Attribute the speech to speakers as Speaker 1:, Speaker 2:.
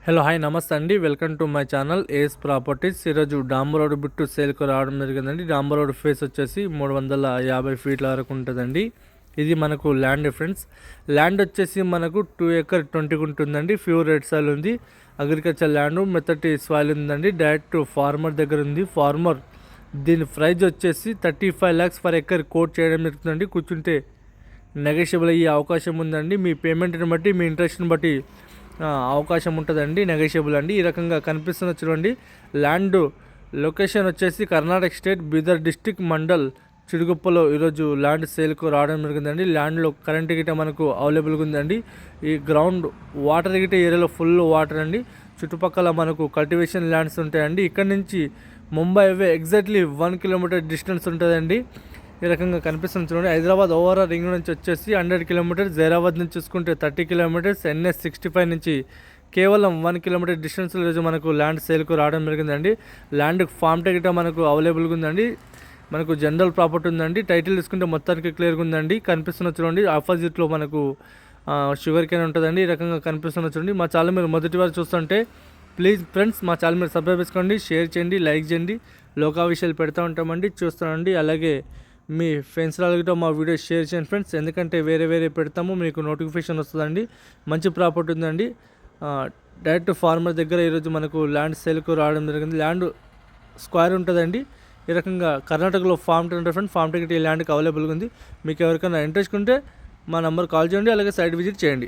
Speaker 1: Hello hi నమస్తే అండి. Welcome to my channel AS properties. ఈరోజు డాంబర్ రోడ్ బిట్టు సేల్కు రావడం జరిగిందండి. డాంబర్ రోడ్ ఫేస్ వచ్చేసి 350 ఫీట్ల వరకు ఉంటుందండి. ఇది మనకు ల్యాండ్ డిఫరెన్స్. ల్యాండ్ వచ్చేసి మనకు 2 ఎకర్ 20 ఉంటుందండి. ప్యూర్ రెడ్ సాయిల్ ఉంది. అగ్రికల్చర్ ల్యాండ్ మెత్తటి సాయిల్ ఉందండి. డైరెక్ట్ ఫార్మర్ దగ్గర ఉంది. ఫార్మర్ దీని ప్రైజ్ వచ్చేసి 35 lakhs పర్ ఎకర్ కోట్ చేయడం జరుగుతుందండి. కూర్చుంటే నెగోషియబుల్ అయ్యే అవకాశం ఉందండి. మీ పేమెంట్ని బట్టి, మీ ఇంట్రెస్ట్ని బట్టి అవకాశం ఉంటుందండి. నెగోషియబుల్ అండి. ఈ రకంగా కనిపిస్తున్న చూడండి. ల్యాండ్ లొకేషన్ వచ్చేసి కర్ణాటక స్టేట్ బీదర్ డిస్టిక్ మండల్ చిడుగుప్పలో ఈరోజు ల్యాండ్ సేల్కు రావడం జరిగిందండి. ల్యాండ్లో కరెంట్ గిట మనకు అవైలబుల్గా ఉందండి. ఈ గ్రౌండ్ వాటర్ గిట ఏరియాలో ఫుల్ వాటర్ అండి. చుట్టుపక్కల మనకు కల్టివేషన్ ల్యాండ్స్ ఉంటాయండి. ఇక్కడ నుంచి Mumbai highway exactly 1 kilometer distance ఉంటుందండి. ఈ రకంగా కనిపిస్తుంది చూడండి. హైదరాబాద్ ఓవరాల్ రింగ్ నుంచి వచ్చేసి 100 kilometers, జైరాబాద్ నుంచి చూసుకుంటే 30 kilometers, NS 65 నుంచి కేవలం 1 kilometer డిస్టెన్స్లో ఈరోజు మనకు ల్యాండ్ సేల్కు రావడం జరిగిందండి. ల్యాండ్ ఫామ్ టికెట్ మనకు అవైలబుల్గా ఉందండి. మనకు జనరల్ ప్రాపర్టీ ఉందండి. టైటిల్ తీసుకుంటే మొత్తానికి క్లియర్గా ఉందండి. కనిపిస్తున్న చూడండి. ఆపోజిట్లో మనకు షుగర్ కేన్ ఉంటుందండి. ఈ రకంగా కనిపిస్తున్న చూడండి. మా ఛానల్ మీరు మొదటివారు చూస్తుంటే ప్లీజ్ ఫ్రెండ్స్ మా ఛానల్ మీరు సబ్స్క్రైబ్ చేసుకోండి, షేర్ చేయండి, లైక్ చేయండి. లోకా విషయాలు పెడతా ఉంటామండి, చూస్తానండి. అలాగే మీ ఫ్రెండ్స్ వాళ్ళతో మా వీడియో షేర్ చేయండి ఫ్రెండ్స్. ఎందుకంటే వేరే పెడతాము, మీకు నోటిఫికేషన్ వస్తుందండి. మంచి ప్రాపర్టీ ఉందండి. డైరెక్ట్ ఫార్మర్ దగ్గర ఈరోజు మనకు ల్యాండ్ సేల్కు రావడం జరిగింది. ల్యాండ్ స్క్వేర్ ఉంటుందండి. ఈ రకంగా కర్ణాటకలో farm ticket friend, farm ticket ఈ ల్యాండ్కి అవైలబుల్గా ఉంది. మీకు ఎవరికైనా ఇంట్రెస్ట్ ఉంటే మా నెంబర్ కాల్ చేయండి. అలాగే సైట్ విజిట్ చేయండి.